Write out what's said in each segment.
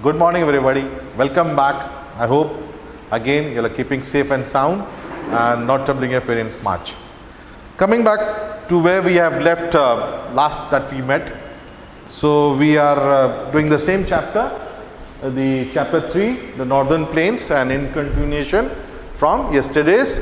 Good morning, everybody. Welcome back. I hope again you are keeping safe and sound and not troubling your parents much. Coming back to where we have left last that we met. So we are doing the same chapter, the chapter 3, the northern plains, and in continuation from yesterday's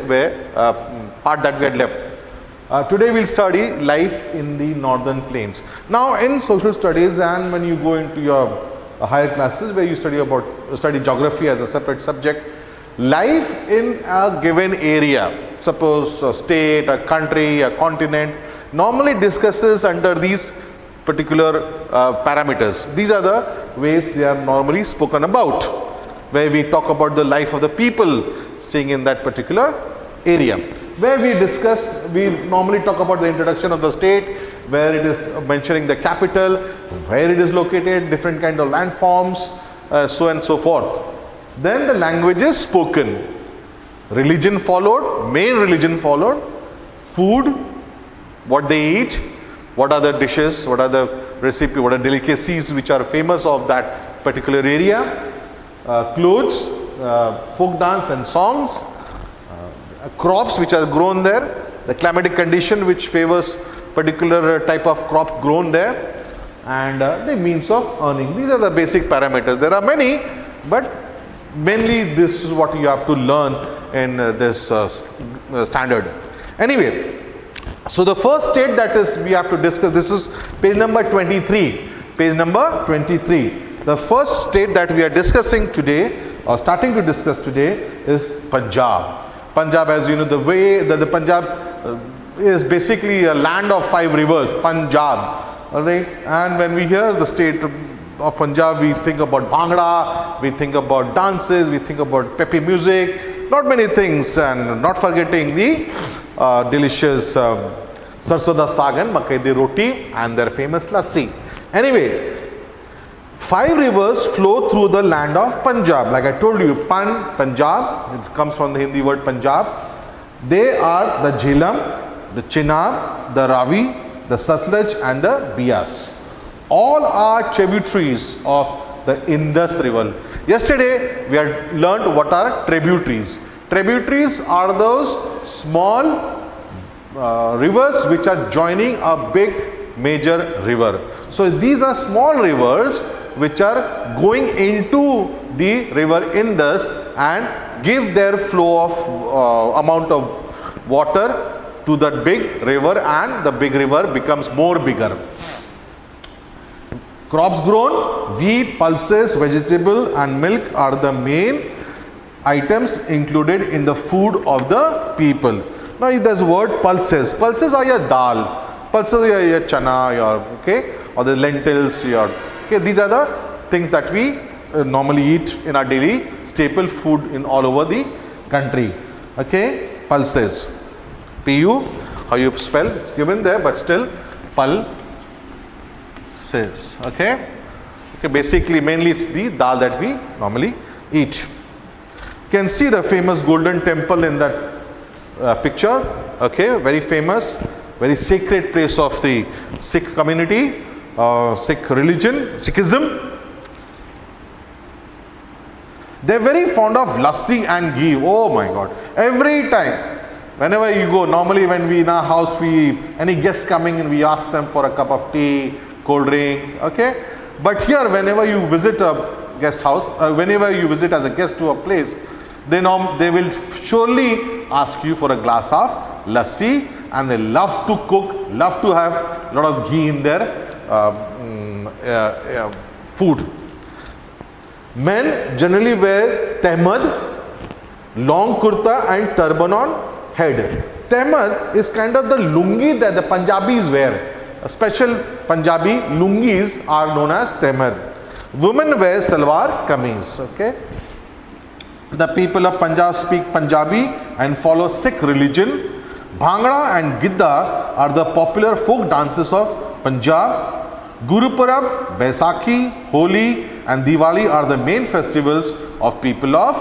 part that we had left. Today we'll study life in the northern plains. Now in social studies, and when you go into your higher classes where you study geography as a separate subject, life in a given area, suppose a state, a country, a continent, normally discusses under these particular parameters. These are the ways they are normally spoken about, where we talk about the life of the people staying in that particular area. Where we normally talk about the introduction of the state, where it is mentioning the capital, where it is located, different kind of landforms, so and so forth. Then the languages spoken, religion followed, main religion followed, food, what they eat, what are the dishes, what are the recipe, what are delicacies which are famous of that particular area, clothes, folk dance and songs, crops which are grown there, the climatic condition which favors particular type of crop grown there, and the means of earning. These are the basic parameters. There are many, but mainly this is what you have to learn in this standard. Anyway, so the first state that is we have to discuss, this is page number 23. Page number 23. The first state that we are discussing today, or starting to discuss today, is Punjab. Punjab, as you know, the way that the Punjab is basically a land of 5 rivers, Punjab, alright. And when we hear the state of Punjab, we think about Bhangra, we think about dances, we think about peppy music, not many things, and not forgetting the delicious sarson da saag and makai di roti and their famous lassi. Anyway, 5 rivers flow through the land of Punjab. Like I told you, Punjab, it comes from the Hindi word Punjab. They are the Jhelum, the Chenab, the Ravi, the Satluj and the Bias. All are tributaries of the Indus river. Yesterday we had learned what are tributaries. Tributaries are those small rivers which are joining a big major river. So these are small rivers which are going into the river Indus and give their flow of amount of water to that big river, and the big river becomes more bigger. Crops grown, wheat, pulses, vegetable and milk are the main items included in the food of the people. Now there's word pulses. Pulses are your dal, pulses are your chana, or the lentils, these are the things that we normally eat in our daily staple food in all over the country. Okay, pulses. Pu, how you spell, it's given there, but still pulses. Okay, basically mainly it's the dal that we normally eat. You can see the famous Golden Temple in that picture. Okay, very famous, very sacred place of the Sikh community, Sikh religion, Sikhism. They are very fond of lassi and ghee. Oh my God, every time, whenever you go, normally when we in our house, any guest coming in, we ask them for a cup of tea, cold drink, okay. But here, whenever you visit a guest house, whenever you visit as a guest to a place, they will surely ask you for a glass of lassi, and they love to cook, love to have a lot of ghee in their food. Men generally wear tehmad, long kurta and turban on head. Tehmad is kind of the lungi that the Punjabis wear. Special Punjabi lungis are known as tehmad. Women wear salwar kameez. Okay. The people of Punjab speak Punjabi and follow Sikh religion. Bhangra and Gidda are the popular folk dances of Punjab. Gurupurab, Baisakhi, Holi and Diwali are the main festivals of people of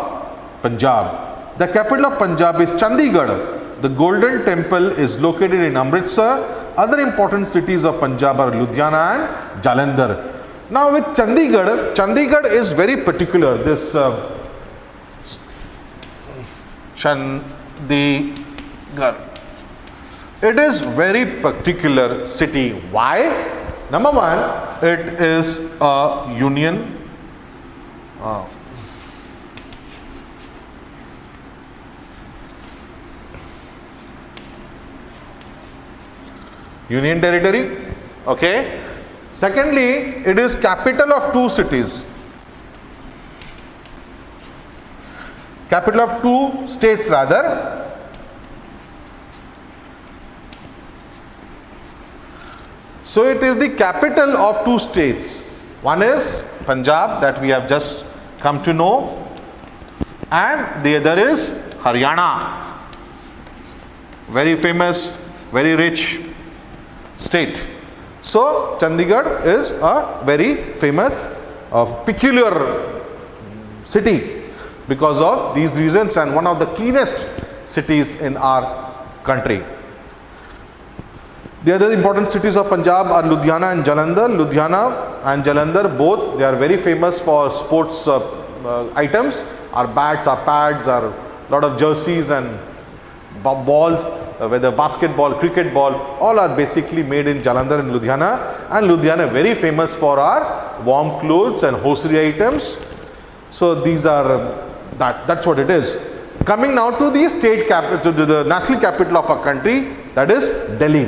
Punjab. The capital of Punjab is Chandigarh. The Golden Temple is located in Amritsar. Other important cities of Punjab are Ludhiana and Jalandhar. Now with Chandigarh, Chandigarh is very particular. This Chandigarh, it is very particular city. Why? Number one, it is a union union territory. Okay. Secondly, it is capital of two cities. Capital of two states rather. So it is the capital of two states. One is Punjab, that we have just come to know, and the other is Haryana. Very famous, very rich state. So Chandigarh is a very famous, peculiar city because of these reasons, and one of the cleanest cities in our country. The other important cities of Punjab are Ludhiana and Jalandhar. Ludhiana and Jalandhar, both, they are very famous for sports items. Our bats, our pads, our lot of jerseys and balls, whether basketball, cricket ball, all are basically made in Jalandhar and Ludhiana. And Ludhiana very famous for our warm clothes and hosiery items. So these are that's what it is. Coming now to the state capital, to the national capital of our country, that is Delhi.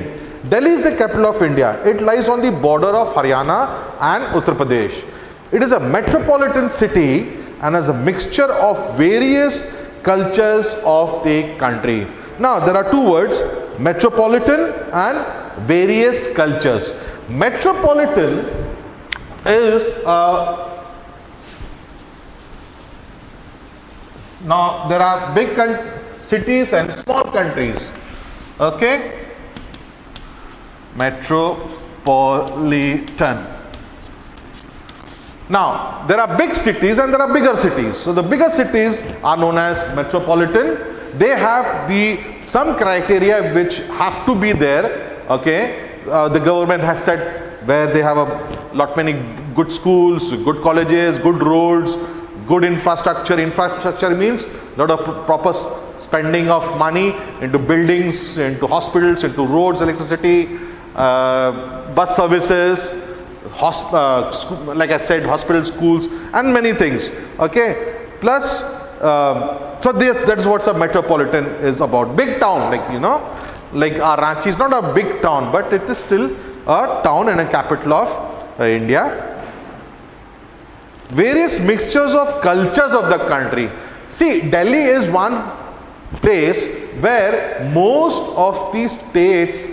Delhi is the capital of India. It lies on the border of Haryana and Uttar Pradesh. It is a metropolitan city and has a mixture of various cultures of the country. Now there are two words, metropolitan and various cultures. Metropolitan is now there are big cities and small countries. Okay, metropolitan. Now there are big cities and there are bigger cities. So the bigger cities are known as metropolitan. They have some criteria which have to be there. Okay, the government has said where they have many good schools, good colleges, good roads, good infrastructure. Infrastructure means lot of proper spending of money into buildings, into hospitals, into roads, electricity, bus services, like I said, hospitals, schools, and many things. Okay, plus so that is what a metropolitan is about. Big town, like like our Ranchi is not a big town, but it is still a town and a capital of India. Various mixtures of cultures of the country. See, Delhi is one place where most of these states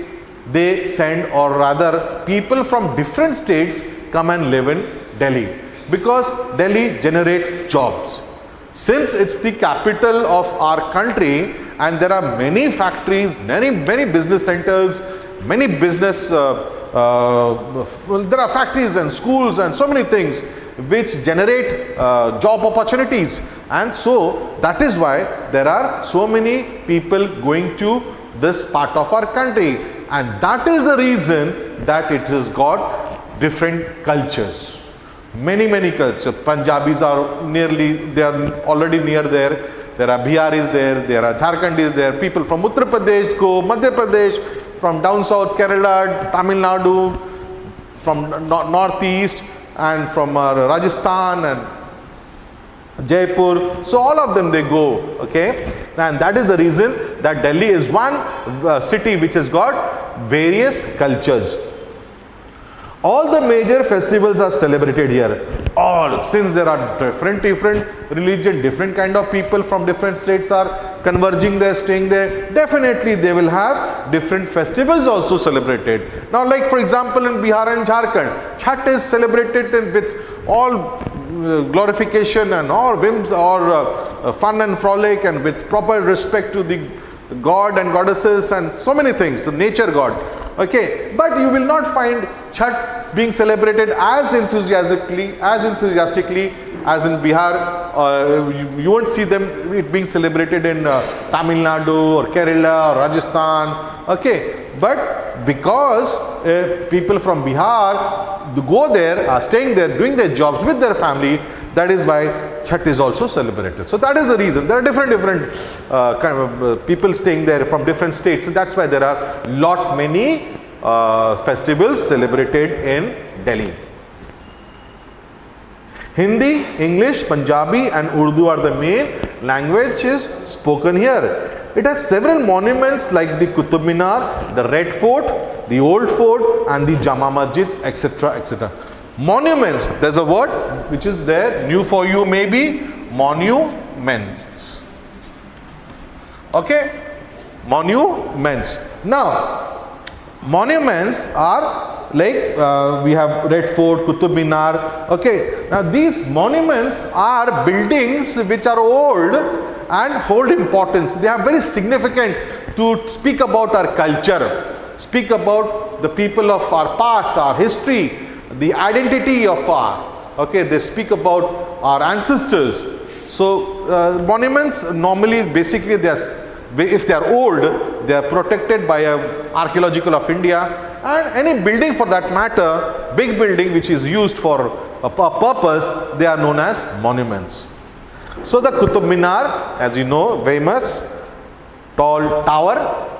they send, or rather people from different states come and live in Delhi, because Delhi generates jobs. Since it's the capital of our country and there are many factories, many business centers, many business, there are factories and schools and so many things which generate job opportunities, and so that is why there are so many people going to this part of our country, and that is the reason that it has got different cultures. Many cultures. Punjabis are they are already near there. There are Biharis there are Jharkhandis there, people from Uttar Pradesh go, Madhya Pradesh, from down south, Kerala, Tamil Nadu, from northeast, and from Rajasthan and Jaipur. So all of them they go. Okay, and that is the reason that Delhi is one city which has got various cultures. All the major festivals are celebrated here. All, since there are different religion, different kind of people from different states are converging there, staying there, definitely they will have different festivals also celebrated. Now, like for example in Bihar and Jharkhand, Chhath is celebrated with all glorification and all whims or fun and frolic, and with proper respect to the god and goddesses and so many things, the nature god. Okay, but you will not find Chhath being celebrated as enthusiastically as in Bihar. You won't see it being celebrated in Tamil Nadu or Kerala or Rajasthan. Okay, but because people from Bihar go there, are staying there, doing their jobs with their family, that is why Chhath is also celebrated. So that is the reason. There are different kind of people staying there from different states. So that's why there are many festivals celebrated in Delhi. Hindi, English, Punjabi and Urdu are the main languages spoken here. It has several monuments like the Qutub Minar, the Red Fort, the Old Fort and the Jama Masjid, etc., etc. Monuments, there's a word which is there, new for you maybe, monuments. Okay, monuments. Now, monuments are like we have Red Fort, Qutub Minar. Okay, now these monuments are buildings which are old and hold importance. They are very significant to speak about our culture, speak about the people of our past, our history, the identity of our, okay, they speak about our ancestors. So monuments normally, basically, they are, if they are old, they are protected by Archaeological of India, and any building for that matter, big building which is used for a purpose, they are known as monuments. So the Qutub Minar, as you know, famous tall tower,